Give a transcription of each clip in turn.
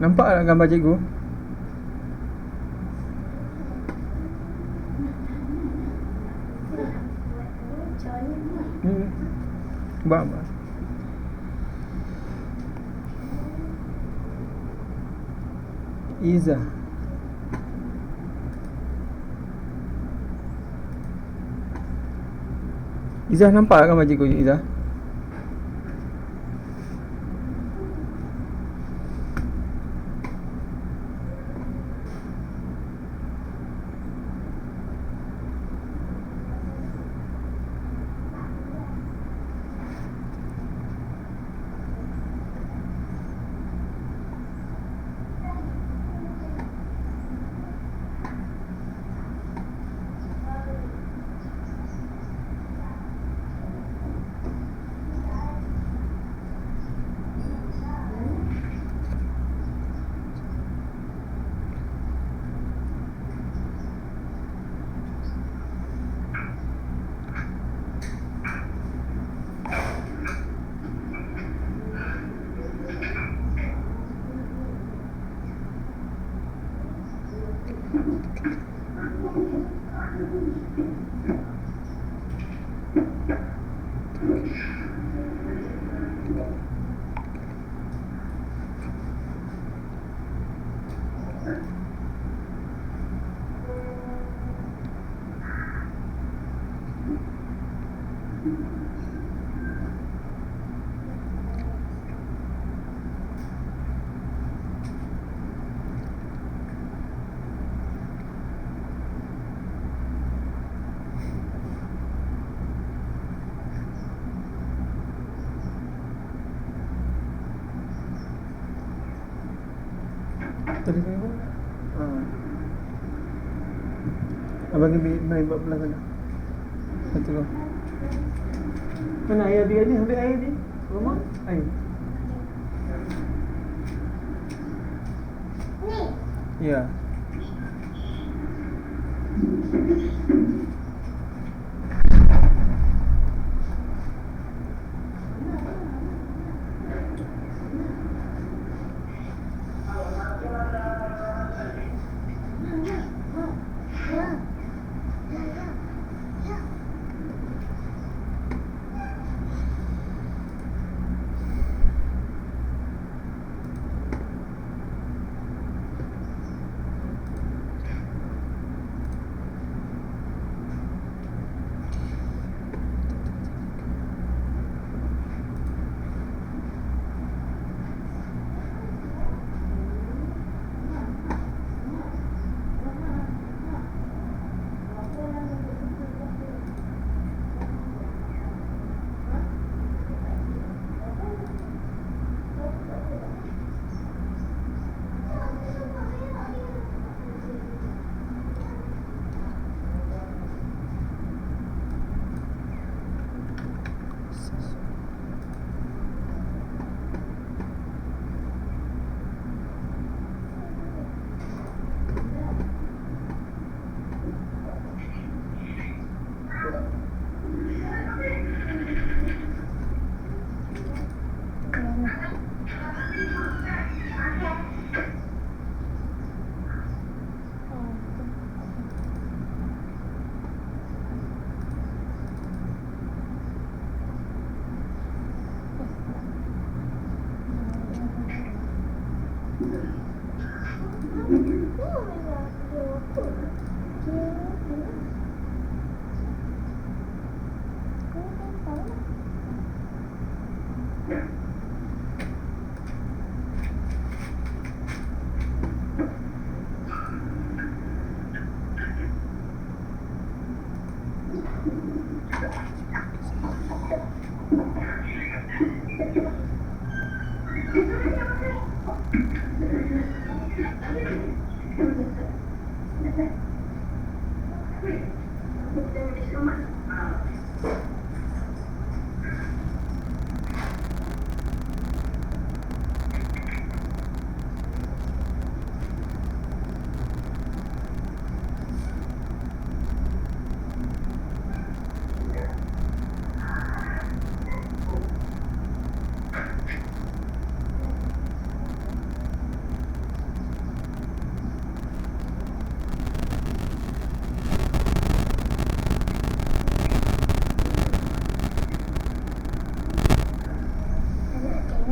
Nampak tak gambar cikgu? Hmm. Buat. Izzah. Izzah nampak tak gambar cikgu Izzah? Tadi saya pun abang main buat belah sana. Satu kau. Mana air dia ni? Ambil air ni. Rumah? Air. Ni? Ya.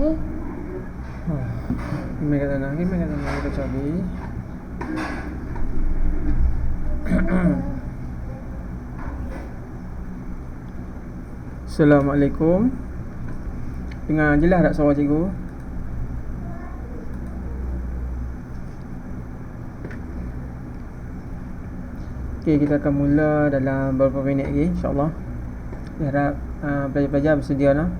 Ni. Gimana kata kita cabi. Assalamualaikum. Dengar jelas tak suara cikgu? Okey, kita akan mula dalam beberapa minit lagi, insya-Allah. Saya harap pelajar-pelajar bersedia lah.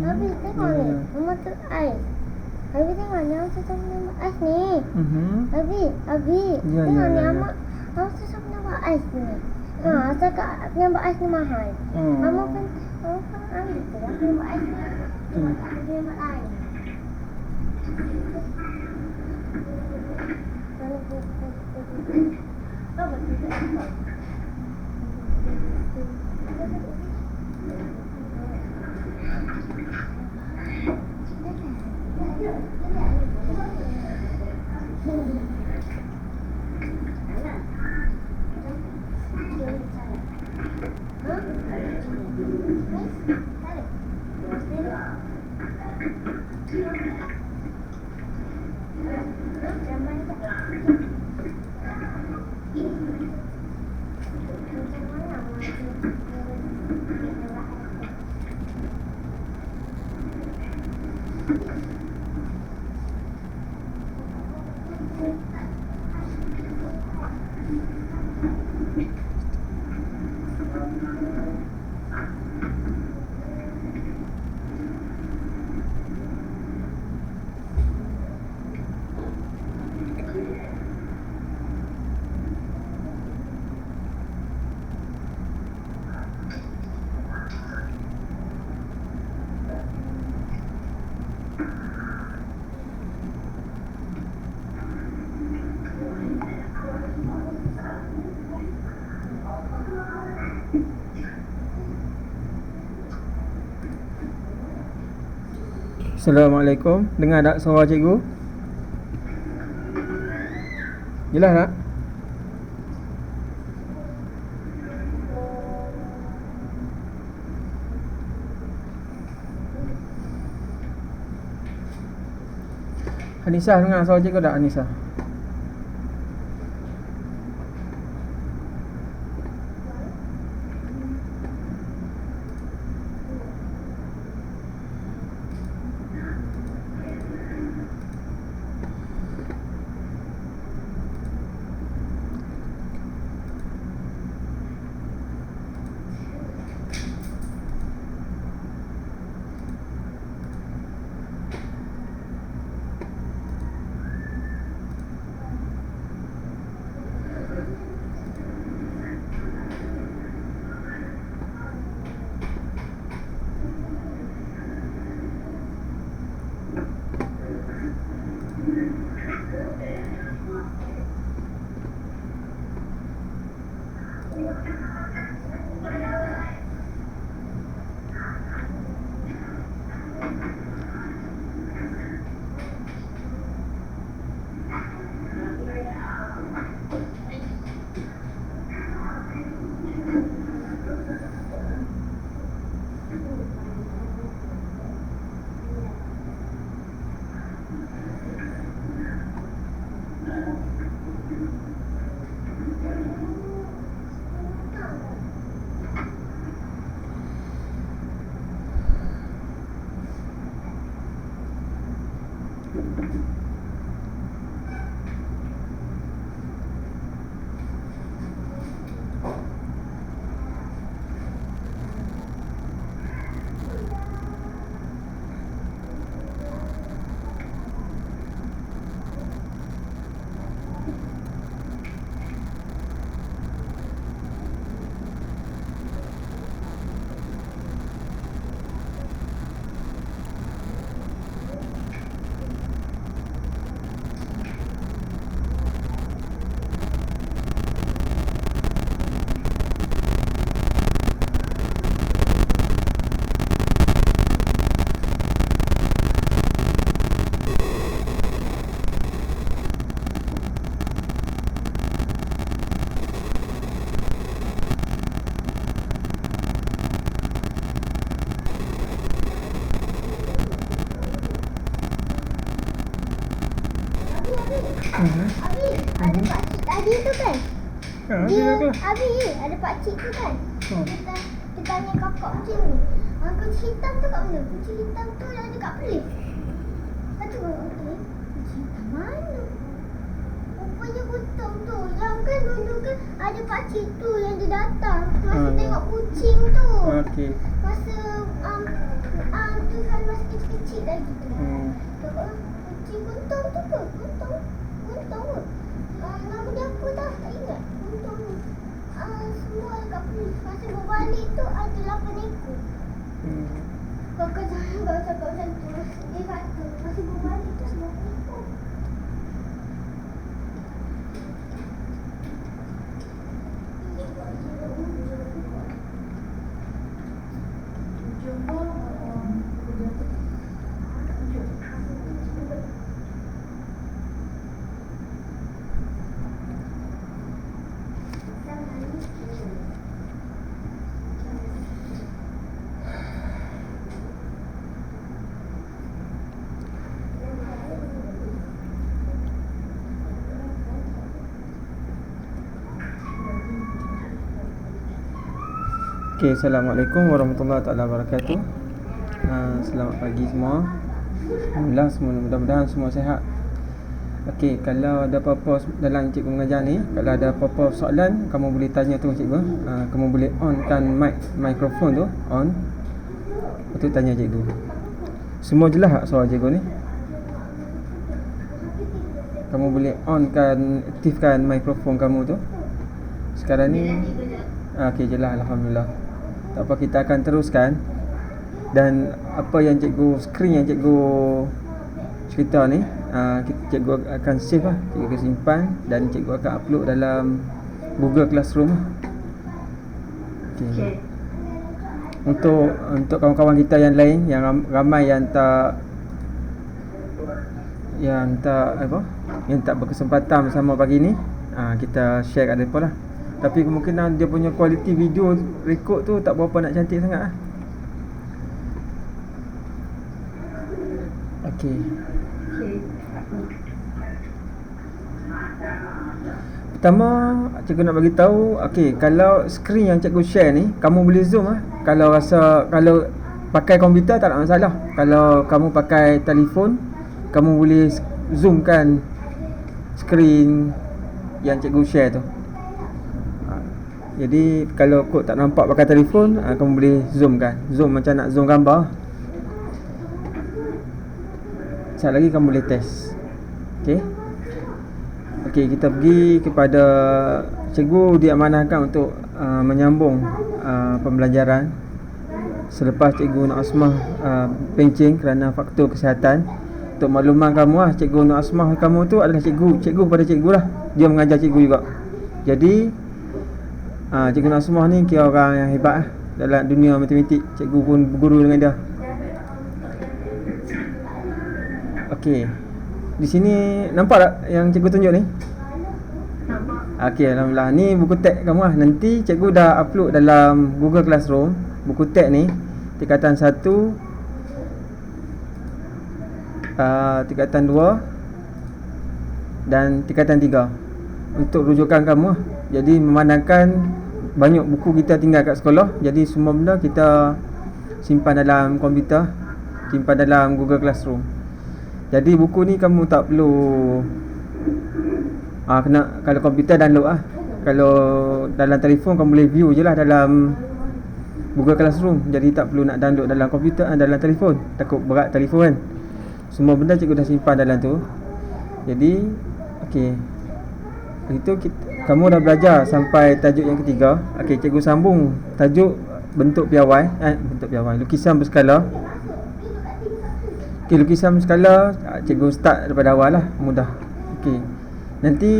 Abi tengok ni, mama tu ais. Abi tengok ni, mama tu nama ais ni. Abi, tengok ni, mama tu nama ais ni. Asal kat nama ais ni mahal. Mama kan ambil tu lah nama ais ni. Nama ais. Apa tu? Assalamualaikum. Dengar tak suara cikgu? Jelas tak? Anissa dengar suara cikgu tak, Anissa? Abi, ada pakcik tadi tu kan? Dia ke? Abi, ada pakcik tu kan? Oh. Dia tanya kakak macam ni. Kucing hitam tu kat mana? Kucing hitam tu yang ada kat perlis. Lepas tu, kucing hitam mana? Rupanya betul tu. Yang kan dulu kan ada pakcik tu yang dia datang. Masa tengok kucing tu. Okey. Masa tu kan masa kecil-kecil lagi tu. Kucing kuntung tu ke? Kuntung ke? Nama dia apa dah? Tak ingat. Kuntung tu. Semua dekat polis. Masa berbalik tu ada 8 ekor. Kakak jangan cakap macam tu. Dia kata masa berbalik tu 8 ekor. Okay, Assalamualaikum warahmatullahi taala wabarakatuh. Selamat pagi semua. Alhamdulillah, semua mudah-mudahan semua sihat. Okey, kalau ada apa-apa dalam cikgu mengajar ni, kalau ada apa-apa soalan, kamu boleh tanya tu cikgu. Kamu boleh onkan mikrofon tu, on. Untuk tanya cikgu. Semua jelas tak soal cikgu ni? Kamu boleh onkan, aktifkan mikrofon kamu tu. Sekarang ni okey, jelas, alhamdulillah. Tak apa, kita akan teruskan. Dan apa yang skrin yang cikgu cerita ni, cikgu akan save lah, cikgu akan simpan dan cikgu akan upload dalam Google Classroom lah. Okay. Untuk kawan-kawan kita yang lain, yang ramai yang tak yang tak berkesempatan bersama pagi ni, kita share kat depa lah. Tapi kemungkinan dia punya kualiti video rekod tu tak berapa nak cantik sangat lah. Okey. Pertama, cikgu nak bagi tahu, kalau skrin yang cikgu share ni kamu boleh zoom ah. Kalau pakai komputer tak ada masalah. Kalau kamu pakai telefon, kamu boleh zoomkan skrin yang cikgu share tu. Jadi kalau kod tak nampak pakai telefon, kamu boleh zoomkan. Zoom macam nak zoom gambar. Sekejap lagi kamu boleh test. Okey, kita pergi kepada cikgu diamanahkan untuk menyambung pembelajaran. Selepas cikgu Nur Asmah pencing kerana faktor kesihatan. Untuk makluman kamu cikgu Nur Asmah kamu tu adalah cikgu pada cikgu lah. Dia mengajar cikgu juga. Jadi cikgu Nur Asmah ni kira orang yang hebat dalam dunia matematik. Cikgu pun berguru dengan dia. Okey. Di sini nampak tak yang cikgu tunjuk ni? Nampak. Okey, alhamdulillah. Ni buku teks kamu lah. Nanti cikgu dah upload dalam Google Classroom. Buku teks ni tingkatan 1, tingkatan 2 dan tingkatan 3 untuk rujukan kamu lah. Jadi memandangkan banyak buku kita tinggal kat sekolah, jadi semua benda kita simpan dalam komputer, simpan dalam Google Classroom. Jadi buku ni kamu tak perlu kena, kalau komputer download lah. Kalau dalam telefon kamu boleh view je lah dalam Google Classroom. Jadi tak perlu nak download dalam komputer, dalam telefon. Takut berat telefon kan. Semua benda cikgu dah simpan dalam tu. Jadi okey, itu kamu dah belajar sampai tajuk yang ketiga. Okey, cikgu sambung tajuk bentuk piawai, lukisan berskala. Okey, lukisan berskala cikgu start daripada awal lah, mudah. Okey, nanti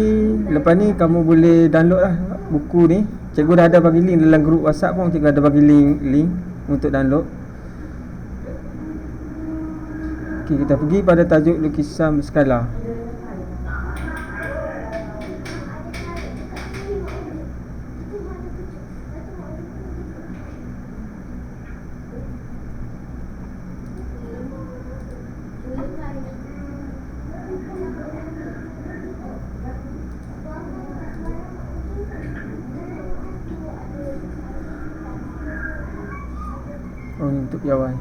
lepas ni kamu boleh download lah buku ni. Cikgu dah ada bagi link dalam grup WhatsApp pun. Cikgu ada bagi link untuk download. Okey, kita pergi pada tajuk lukisan berskala. Ni untuk piawai.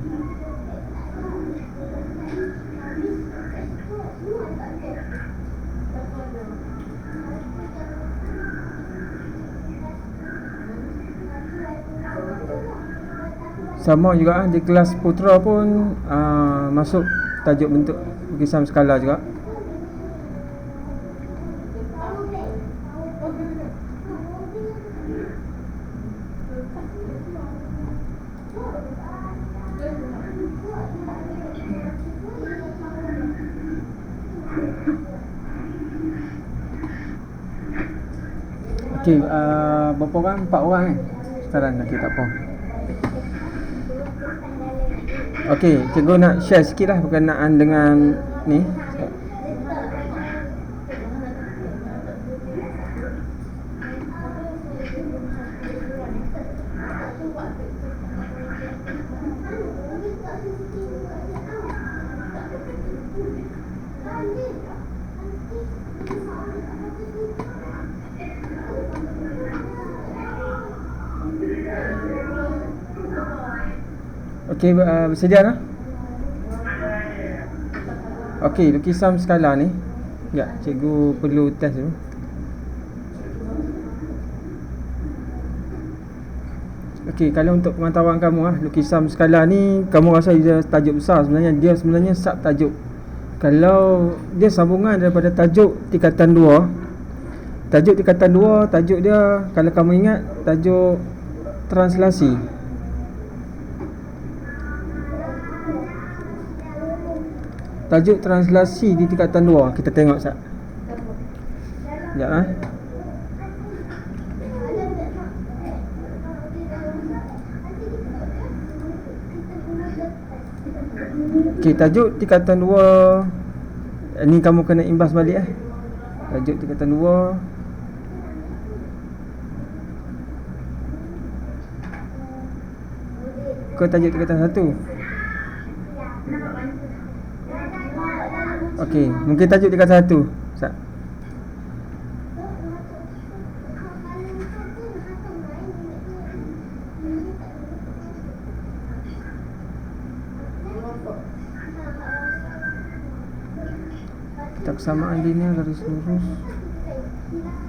Sama juga di kelas Putra pun masuk tajuk bentuk lukisan skala juga. Okey, berapa orang? 4 orang sekarang. Okey, tak apa. Okey, cikgu nak share sikit lah berkenaan dengan ni. Okey, bersedia dah? Okey, lukisan skala ni. Ya, cikgu perlu test dulu. Okey, kalau untuk pengetahuan kamu lukisan skala ni kamu rasa dia tajuk besar, sebenarnya dia sub tajuk. Kalau dia sambungan daripada tajuk tingkatan 2. Tajuk tingkatan 2, tajuk dia kalau kamu ingat tajuk translasi. Tajuk translasi di tingkatan 2. Kita tengok sekejap. Sekejap Okey, tajuk tingkatan 2 Ni kamu kena imbas balik tajuk tingkatan 2. Ke tajuk tingkatan 1. Okey, mungkin tajuk tingkatan 1. Ustaz. Kesamaan linear garis lurus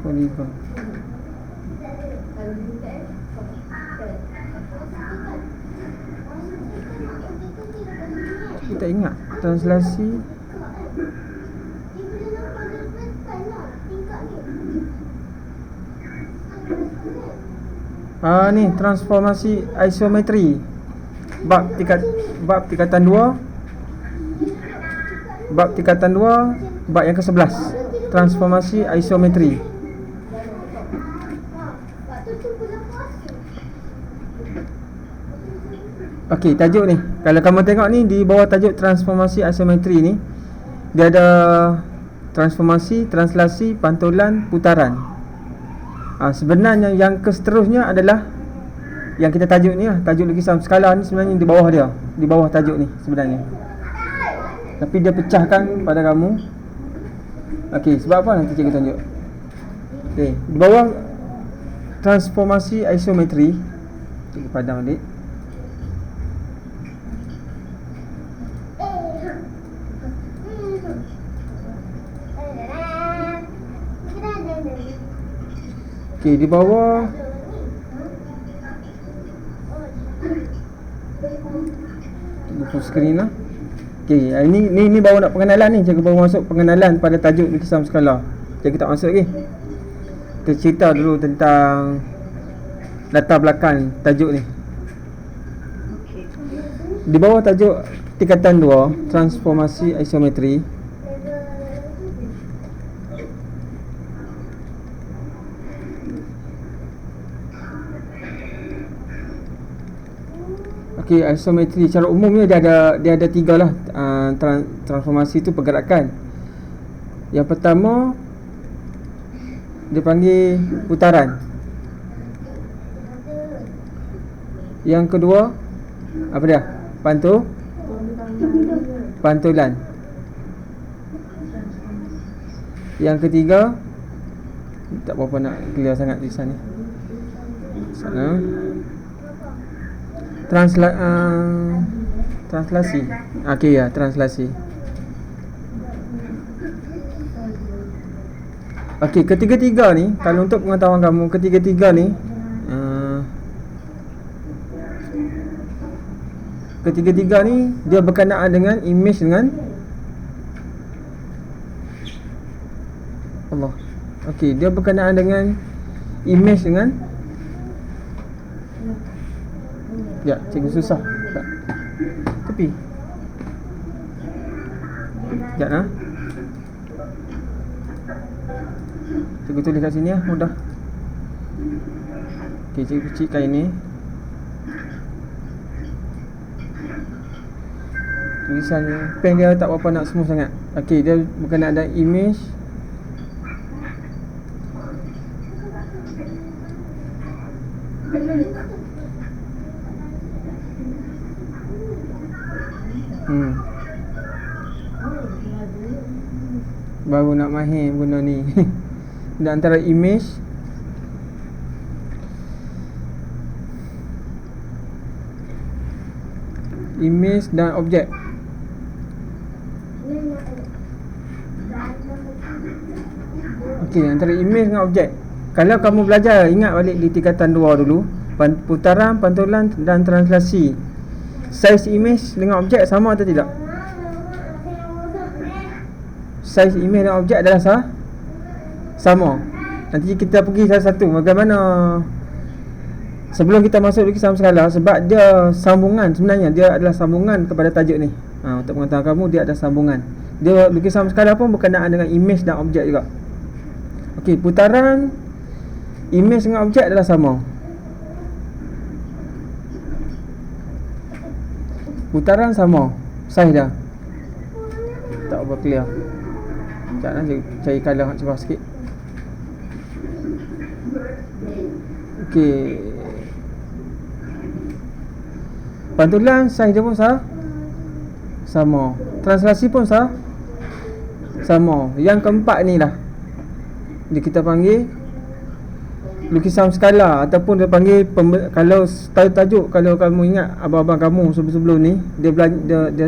poligon. Aku tak ingat translasi. Ni transformasi isometri. Bab tingkatan 2. Bab tingkatan 2. Bab yang ke-11, transformasi isometri. Okey, tajuk ni. Kalau kamu tengok ni di bawah tajuk transformasi isometri ni, dia ada transformasi, translasi, pantulan, putaran. Sebenarnya yang seterusnya adalah yang kita tajuk ni tajuk lukisan skala ni sebenarnya di bawah dia, di bawah tajuk ni sebenarnya. Tapi dia pecahkan pada kamu. Okey, sebab apa nanti cikgu tunjuk. Okey, di bawah transformasi isometri, cikgu padam balik. Okey, di bawah buku skrin lah. Okey, ni baru nak pengenalan ni. Cikgu baru masuk pengenalan pada tajuk lukisan skala. Cikgu tak masuk lagi. Kita cerita dulu tentang latar belakang tajuk ni. Di bawah tajuk tingkatan 2, transformasi isometri, okey, isometri secara umumnya dia ada 3 lah. Transformasi tu pergerakan. Yang pertama dia panggil putaran. Yang kedua apa dia? Pantulan. Yang ketiga tak berapa nak clear sangat tulisan ni. Sana translasi. Okey ya, translasi. Okey, ketiga-tiga ni, kalau untuk pengetahuan kamu, ketiga-tiga ni dia berkenaan dengan image dengan Allah. Okey, dia berkenaan dengan image dengan ya, cikgu susah. Tak. Tepi. Sekejap lah. Cikgu tulis kat sini lah, mudah. Okey, cikgu kecilkan ini. Tulisan pen dia tak berapa nak smooth sangat. Okey, dia berkenaan dengan image baru nak mahir guna ni. Dan antara image dan objek. Okey, antara image dengan objek. Kalau kamu belajar, ingat balik di tingkatan 2 dulu, putaran, pantulan dan translasi. Saiz image dengan objek sama atau tidak? Saiz image dan objek adalah sama. Nanti kita pergi satu-satu. Bagaimana sebelum kita masuk lukisan skala, sebab dia sambungan, sebenarnya dia adalah sambungan kepada tajuk ni. Untuk pengetahuan kamu, dia ada sambungan. Dia lukisan skala pun berkenaan dengan image dan objek juga. Okey, putaran, image dengan objek adalah sama. Putaran sama, saiz dah. Tak apa clear. Sekejap lah, cari colour hak cerah sikit. Okey. Pantulan saiz dia pun sama. Translasi pun sama. Yang keempat ni lah dia kita panggil lukisan skala, ataupun dia panggil kalau tajuk, kalau kamu ingat abang-abang kamu sebelum ni, dia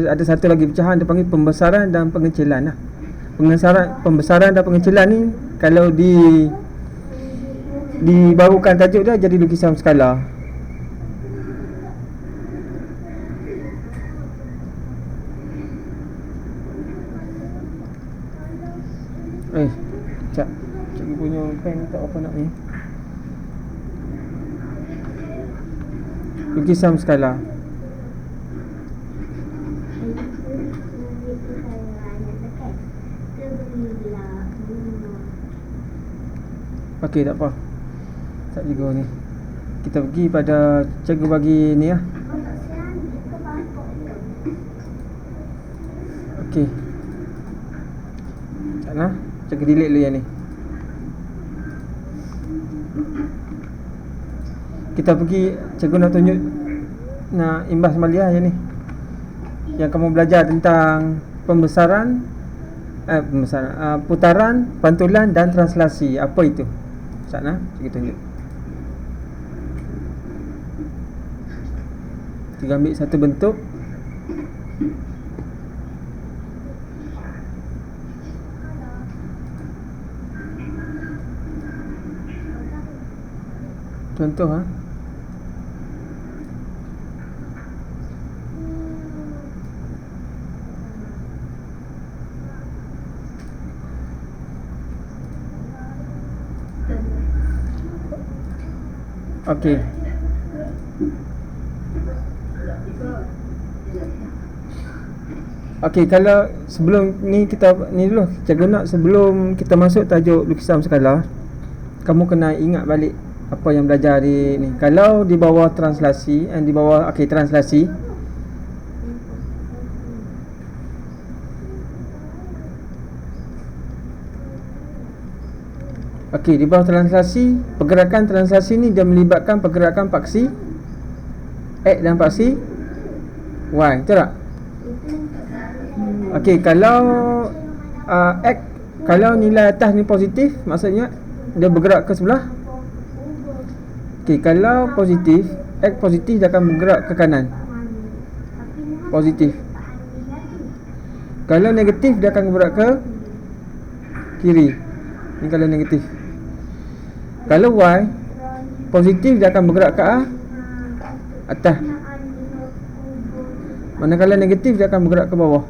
ada satu lagi pecahan, dia panggil pembesaran dan pengecilan lah. Pembesaran dan pengecilan ni kalau dibarukan tajuk dia jadi lukisan skala. Sekejap, cikgu punya pen tak apa nak ni. Lukisan skala. Okey, tak apa. Tak juga ni. Kita pergi pada cikgu bagi ni lah. Okey. Tak nak. Cikgu delete dulu yang ni. Kita pergi, cikgu nak tunjuk, nak imbas maliah yang ni, yang kamu belajar tentang pembesaran, putaran, pantulan dan translasi. Apa itu? Sana, cikgu tunjuk. Kita ambil satu bentuk. Contoh Okey. Okey, kalau sebelum ni kita ni dulu, cikgu nak sebelum kita masuk tajuk lukisan skala, kamu kena ingat balik apa yang belajar di ni. Kalau di bawah translasi, di bawah translasi, di bawah translasi, pergerakan translasi ni dia melibatkan pergerakan paksi X dan paksi Y, betul tak? Kalau X, kalau nilai atas ni positif, maksudnya dia bergerak ke sebelah. Kalau positif, X positif dia akan bergerak ke kanan, positif. Kalau negatif dia akan bergerak ke kiri. Ni kalau negatif. Kalau Y positif dia akan bergerak ke atas. Manakala negatif dia akan bergerak ke bawah.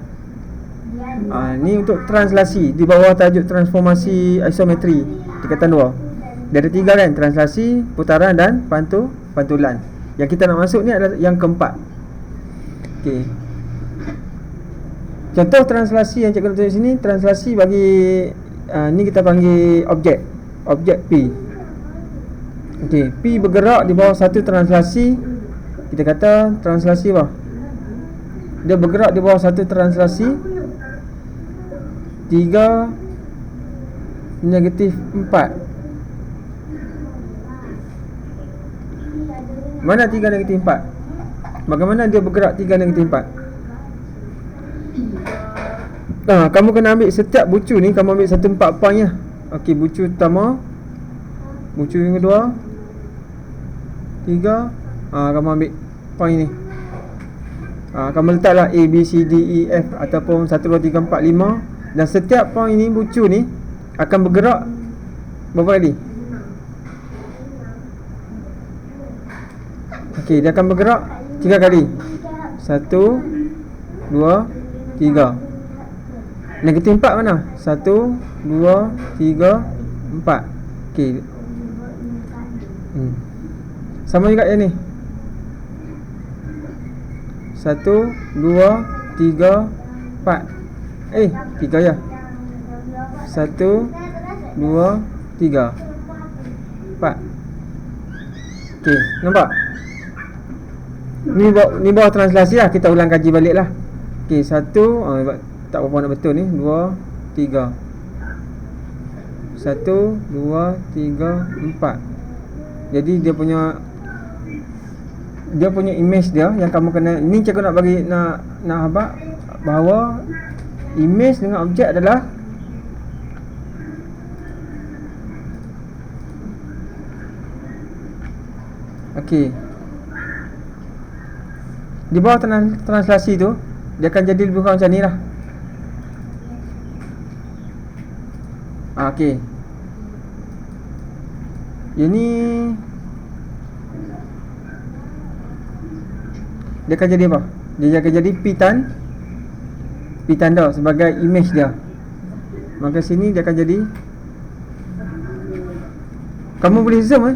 Ni untuk translasi di bawah tajuk transformasi isometri tingkatan 2. Dia ada 3 kan, translasi, putaran dan pantulan. Yang kita nak masuk ni adalah yang keempat. Contoh translasi yang cikgu tunjuk sini, translasi bagi ni kita panggil objek P. P bergerak di bawah satu translasi. Kita kata translasi apa? Dia bergerak di bawah satu translasi 3 negatif 4. Mana 3 negatif 4? Bagaimana dia bergerak 3 negatif 4? Kamu kena ambil setiap bucu ni, kamu ambil satu 4 point lah. Bucu pertama, bucu yang kedua, 3. Kamu ambil point ni. Kamu letaklah A, B, C, D, E, F ataupun 1, 2, 3, 4, 5. Dan setiap point ni, bucu ni akan bergerak berapa kali? Dia akan bergerak 3 kali. 1, 2, 3. Negatif 4 mana? 1, 2, 3, 4. Sama juga yang ni. 1, 2, 3, 4. 3 ya. 1, 2, 3, 4. Nampak? Ni bawah translasi lah. Kita ulang kaji balik lah. 1, tak berapa nak betul ni. 2, 3. 1, 2, 3, 4. Jadi dia punya image dia yang kamu kena. Ni cikgu nak bagi nak habaq bahawa image dengan objek adalah okey. Di bawah translasi tu dia akan jadi lebih kurang macam ni lah. Okey. Ini dia akan jadi apa? Dia akan jadi P tanda sebagai image dia. Maka sini dia akan jadi, kamu boleh zoom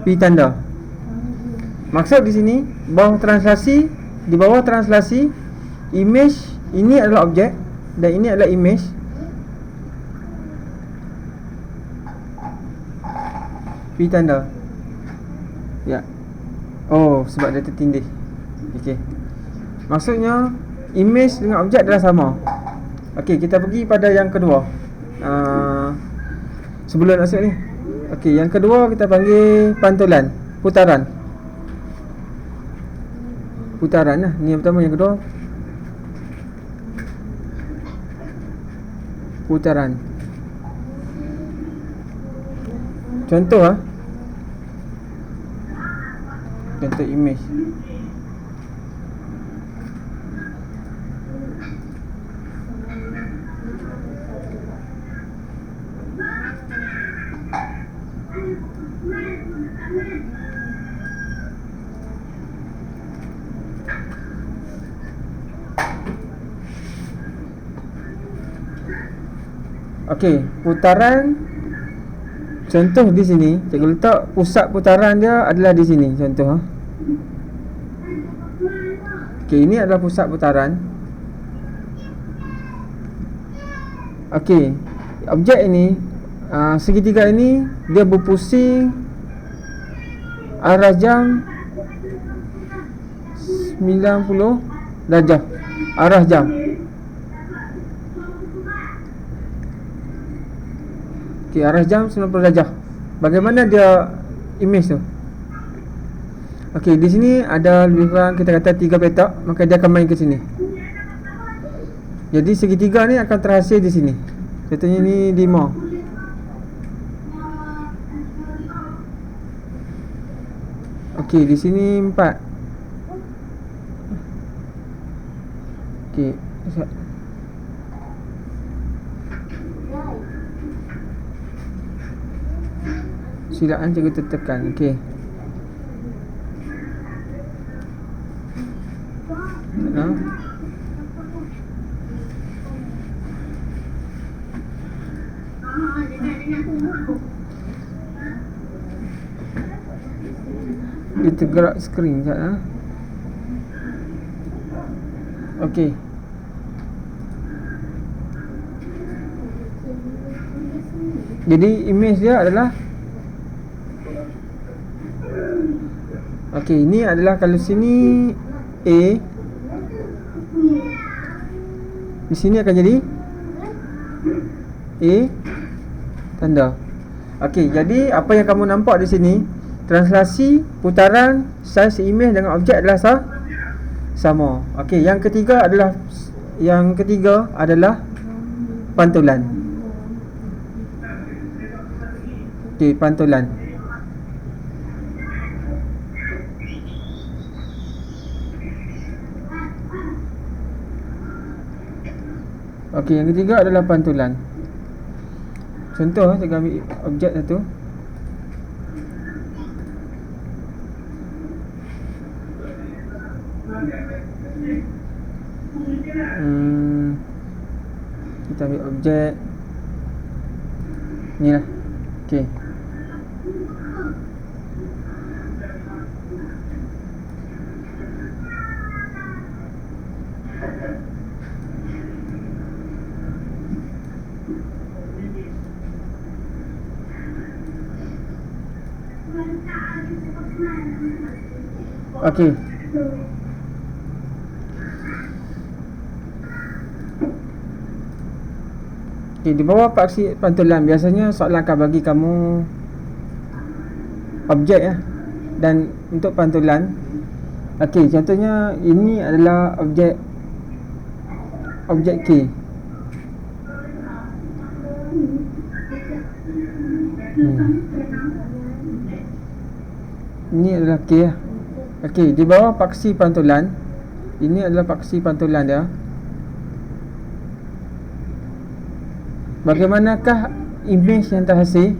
P tanda. Maksud di sini di bawah translasi image ini adalah objek dan ini adalah image. P tanda. Ya. Oh, sebab dia tertindih. Okey. Maksudnya image dengan objek adalah sama. Okey, kita pergi pada yang kedua. Sebelum nak masuk ni. Okey, yang kedua kita panggil pantulan, putaran. Putaran lah. Ni yang pertama, yang kedua putaran. Contoh contoh image. Okey, putaran. Contoh di sini, cikgu letak pusat putaran dia adalah di sini. Contoh okey, ini adalah pusat putaran. Okey, objek ini segitiga ini dia berpusing arah jam 90 darjah arah jam. Okey, arah jam 90 darjah. Bagaimana dia image tu? Okey, di sini ada lebih kurang kita kata 3 petak, maka dia akan main ke sini. Jadi segitiga ni akan terhasil di sini. Contohnya ni 5. Okey, di sini 4. Okey, silakan cikgu tekan. Okey. Kita gerak skrin sekejap. Okey. Jadi image dia adalah okey, ini adalah kalau sini A, di sini akan jadi A tanda. Okey, jadi apa yang kamu nampak di sini, translasi, putaran, saiz image dengan objek adalah sama. Okey, yang ketiga adalah pantulan. Okey, pantulan. Okey, yang ketiga adalah pantulan. Contoh, saya ambil objek satu. Kita ambil objek ni lah. Okey. Okey. Okey, di bawah paksi pantulan biasanya soalan akan bagi kamu objek ya. Dan untuk pantulan, okey, contohnya ini adalah objek K. Ini adalah K ya. Okey, di bawah paksi pantulan, ini adalah paksi pantulan dia. Bagaimanakah imej yang terhasil?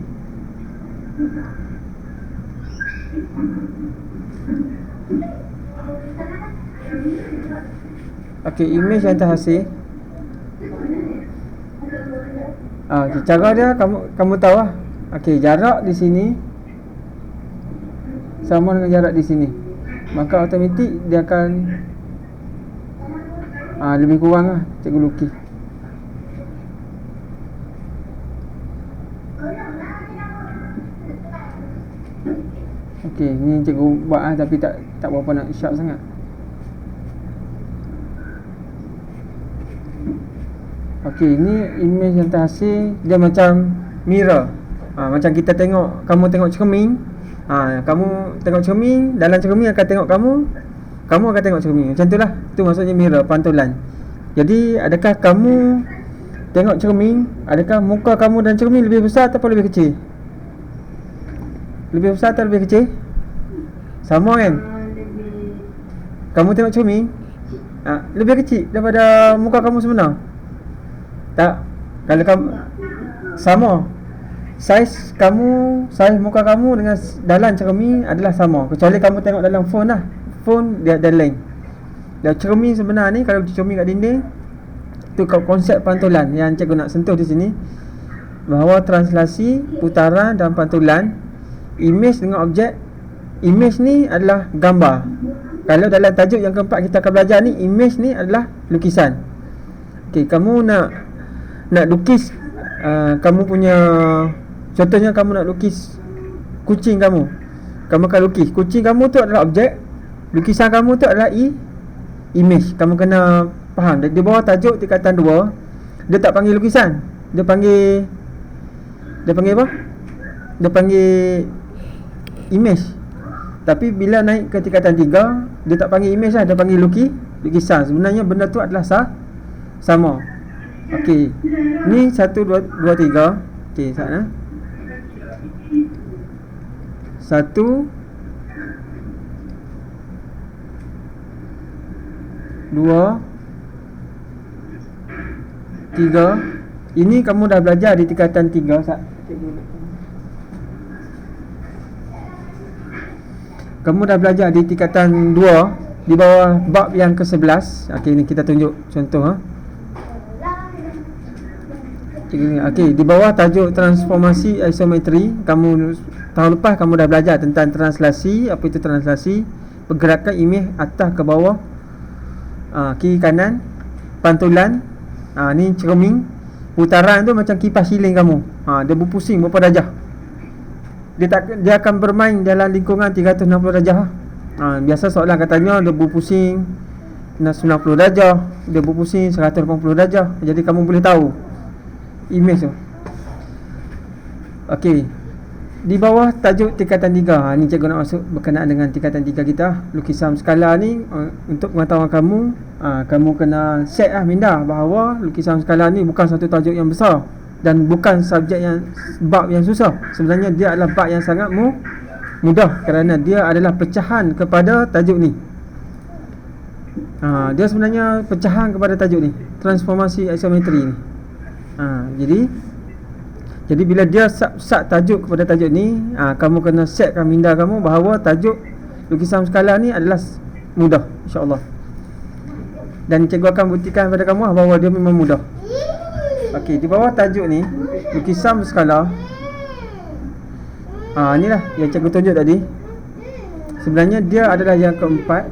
Okey, imej yang terhasil. Okay, cara dia kamu tahu lah. Okey, jarak di sini sama dengan jarak di sini. Maka automatik dia akan lebih kurang lah cikgu lukis. Okey, ni cikgu buat tapi tak berapa nak sharp sangat. Okey, ni imej yang terhasil dia macam mirror. Macam kita tengok, kamu tengok cermin. Kamu tengok cermin, dalam cermin akan tengok kamu akan tengok cermin. Macam itulah. Tu maksudnya mirror, pantulan. Jadi, adakah kamu tengok cermin, adakah muka kamu dan cermin lebih besar atau lebih kecil? Lebih besar atau lebih kecil? Sama kan? Kamu tengok cermin, lebih kecil daripada muka kamu sebenar. Tak. Kalau kamu sama, saiz muka kamu dengan dalam cermin adalah sama, kecuali kamu tengok dalam phone lah. Phone dia ada lain. Dan cermin sebenar ni, kalau cermin kat dinding, tu konsep pantulan yang cikgu nak sentuh di sini, bahawa translasi, putaran dan pantulan, imej dengan objek. Imej ni adalah gambar. Kalau dalam tajuk yang keempat kita akan belajar ni, imej ni adalah lukisan. Okey, kamu nak lukis, kamu punya, contohnya kamu nak lukis kucing kamu akan lukis kucing kamu tu adalah objek, lukisan kamu tu adalah imej. Kamu kena faham. Di bawah tajuk tingkatan 2, dia tak panggil lukisan, dia panggil apa? Dia panggil imej. Tapi bila naik ke tingkatan 3, dia tak panggil imej lah, dia panggil lukisan. Sebenarnya benda tu adalah sama. Okey, ni 1, 2, 3. Okey, sana 1, 2, 3. Ini kamu dah belajar di tingkatan 3. Kamu dah belajar di tingkatan 2, di bawah bab yang ke-11. Okey, ni kita tunjuk contoh. Okey, di bawah tajuk transformasi isometri, kamu tahun lepas kamu dah belajar tentang translasi. Apa itu translasi? Pergerakan imej atas ke bawah, kiri kanan. Pantulan, ni cermin. Putaran tu macam kipas siling kamu. Dia berpusing berapa darjah. Dia akan bermain dalam lingkungan 360 darjah. Biasa soalan katanya dia berpusing 90 darjah, dia berpusing 180 darjah. Jadi kamu boleh tahu imej tu. Okey, di bawah tajuk tingkatan 3, ni cikgu nak masuk berkenaan dengan tingkatan 3 kita. Lukisan skala ni, untuk pengetahuan kamu, kamu kena set lah minda bahawa lukisan skala ni bukan satu tajuk yang besar dan bukan subjek yang bab yang susah. Sebenarnya dia adalah bab yang sangat mudah, kerana dia adalah pecahan kepada tajuk ni. Dia sebenarnya pecahan kepada tajuk ni, transformasi isometri ni. Jadi bila dia sat tajuk kepada tajuk ni, kamu kena setkan minda kamu bahawa tajuk lukisan skala ni adalah mudah, insya-Allah. Dan cikgu akan buktikan kepada kamu bahawa dia memang mudah. Okey, di bawah tajuk ni, lukisan berskala, inilah yang cikgu tunjuk tadi. Sebenarnya dia adalah yang keempat.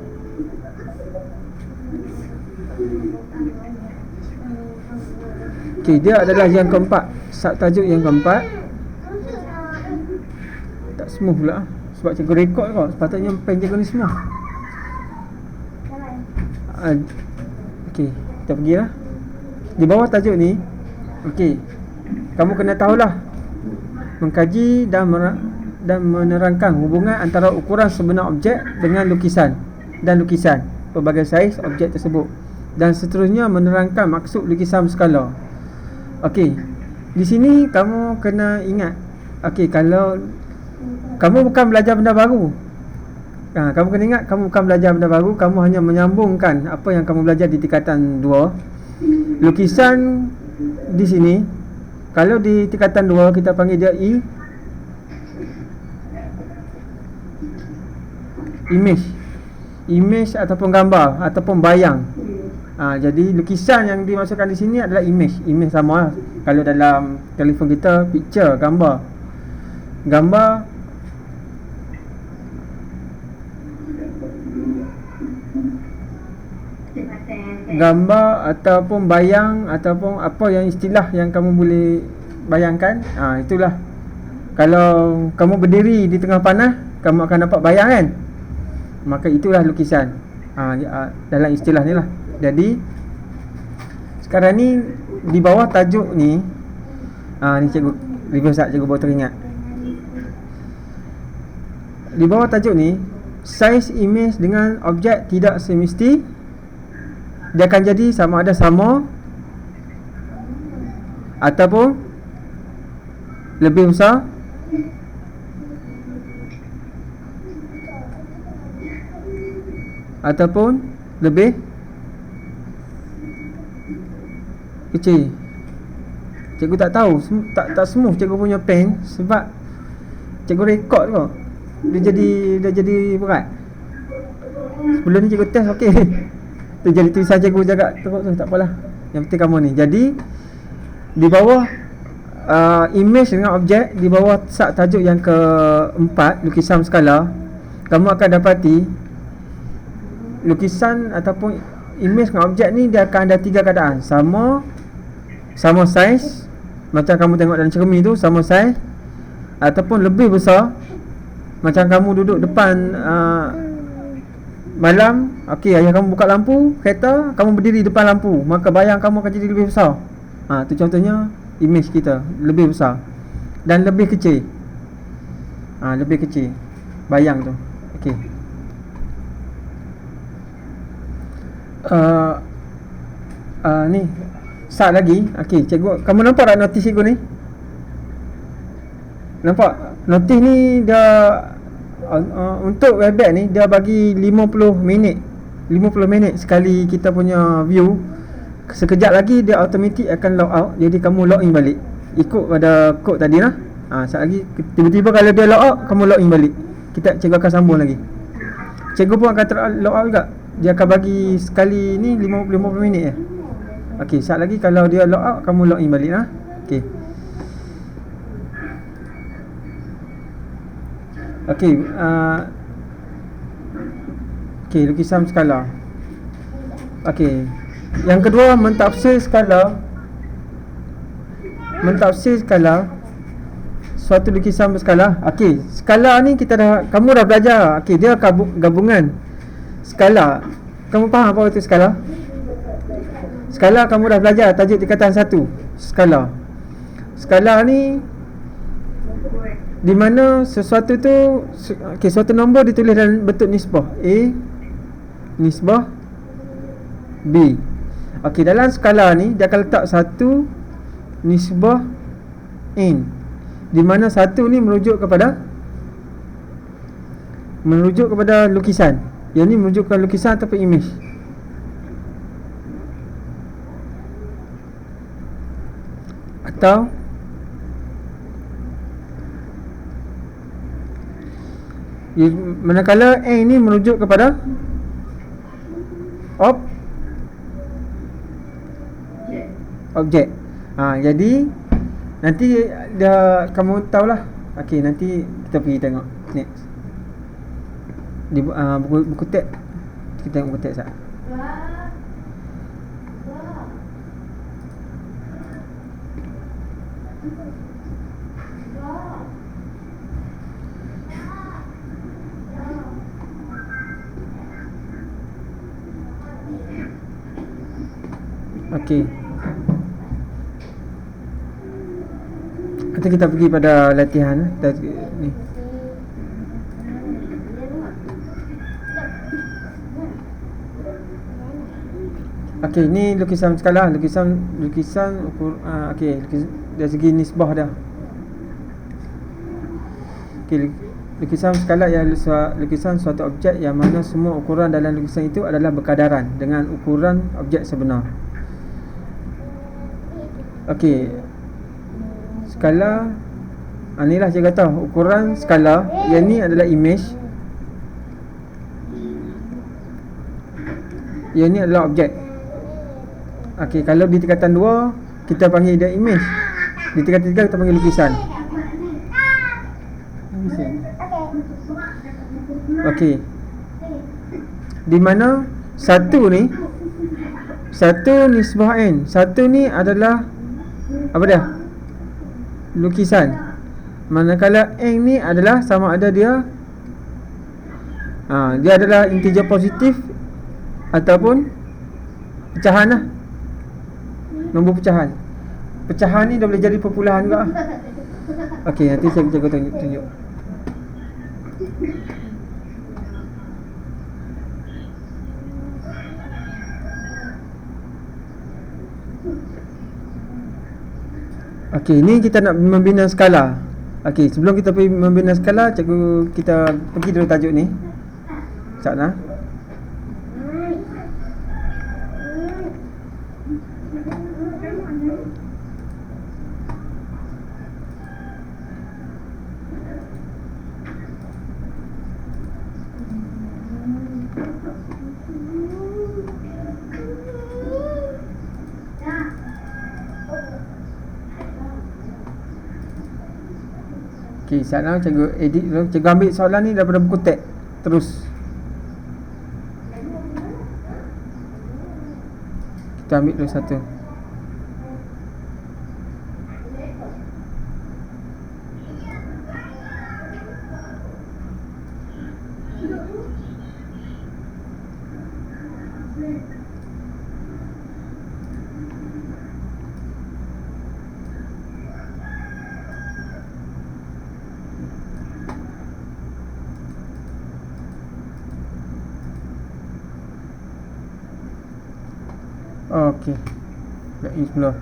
Okey, dia adalah yang keempat, tajuk yang keempat. Tak smooth pula sebab cikgu rekod kau. Sepatutnya pen cikgu ni smooth. Okey, kita pergilah. Di bawah tajuk ni, okey, kamu kena tahulah mengkaji dan menerangkan hubungan antara ukuran sebenar objek dengan lukisan dan lukisan pelbagai saiz objek tersebut, dan seterusnya menerangkan maksud lukisan berskala. Okey, di sini kamu kena ingat, okey, kalau kamu bukan belajar benda baru, kamu kena ingat kamu bukan belajar benda baru, kamu hanya menyambungkan apa yang kamu belajar di tingkatan 2. Lukisan di sini, kalau di tingkatan 2 kita panggil dia image ataupun gambar ataupun bayang. Jadi lukisan yang dimasukkan di sini adalah image sama lah. Kalau dalam telefon kita, picture, gambar ataupun bayang ataupun apa yang istilah yang kamu boleh bayangkan. Itulah, kalau kamu berdiri di tengah panah, kamu akan dapat bayang kan, maka itulah lukisan dalam istilah ni lah. Jadi sekarang ni di bawah tajuk ni, ni cikgu review sekejap, cikgu baru teringat. Di bawah tajuk ni, saiz image dengan objek tidak semesti dia akan jadi sama ada sama ataupun lebih besar ataupun lebih kecil. Cikgu tak tahu, tak smooth cikgu punya pen sebab cikgu rekod kau. Dia jadi berat. Sebelum ni cikgu test okey. Tu jadi tulisan cikgu jaga teruk tu, tak apalah. Yang penting kamu ni. Jadi di bawah image dengan objek, di bawah tajuk yang keempat, lukisan skala, kamu akan dapati lukisan ataupun image dengan objek ni dia akan ada 3 keadaan. Sama saiz, macam kamu tengok dalam cermin tu, sama saiz ataupun lebih besar. Macam kamu duduk depan malam, okey, ayah kamu buka lampu kereta, kamu berdiri depan lampu, maka bayang kamu akan jadi lebih besar. Tu contohnya image kita lebih besar dan lebih kecil. Lebih kecil bayang tu. Okey. Ni sat lagi. Okey, cikgu, kamu nampak tak notis cikgu ni? Nampak? Notis ni dia untuk Webex ni dia bagi 50 minit sekali kita punya view. Sekejap lagi dia automatic akan log out. Jadi kamu log in balik ikut pada kod tadi lah. Sekejap lagi tiba-tiba kalau dia log out, kamu log in balik. Cikgu akan sambung lagi. Cikgu pun akan log out juga. Dia akan bagi sekali ni 50 minit je. Okey, sekejap lagi kalau dia log out, kamu log in balik lah. Okey. Okey, lukisan skala. Okey. Yang kedua, mentafsir skala suatu lukisan berskala. Okey, skala ni kamu dah belajar. Okey, dia gabungan skala. Kamu faham apa itu skala? Skala kamu dah belajar tajuk tingkatan 1, skala. Skala ni di mana sesuatu tu, suatu nombor ditulis dalam bentuk nisbah A, nisbah B. Okey, dalam skala ni dia akan letak 1 nisbah N, di mana 1 ni merujuk kepada lukisan. Yang ni merujuk kepada lukisan ataupun image. Atau manakala N ni merujuk kepada objek. Jadi nanti kamu tahulah. Okey, nanti kita pergi tengok next di buku teks. Kita tengok buku teks tak? Okey. Nanti kita pergi pada latihan ni. Okey, ni lukisan skala, lukisan ukur okey, dari segi nisbah dah. Okey, lukisan skala ialah lukisan suatu objek yang mana semua ukuran dalam lukisan itu adalah berkadaran dengan ukuran objek sebenar. Okey. Skala inilah saya kata ukuran skala, yang ni adalah image. Yang ni adalah objek. Okey, kalau di tingkatan 2 kita panggil dia image. Di tingkatan 3 kita panggil lukisan. Okey. Di mana satu nisbah n. Satu ni adalah apa dia? Lukisan. Manakala n ni adalah sama ada dia dia adalah integer positif ataupun pecahan lah. Nombor pecahan. Pecahan ni dah boleh jadi perpuluhan juga. Okey, nanti saya tunjuk. Okey, ni kita nak membina skala. Okey, sebelum kita pergi membina skala, cikgu kita pergi dulu tajuk ni. Sekejap nah. Okey, sekarang cikgu edit dulu. Cikgu ambil soalan ni daripada buku teks. Terus kita ambil dulu satu. Okey. Dah ini semula.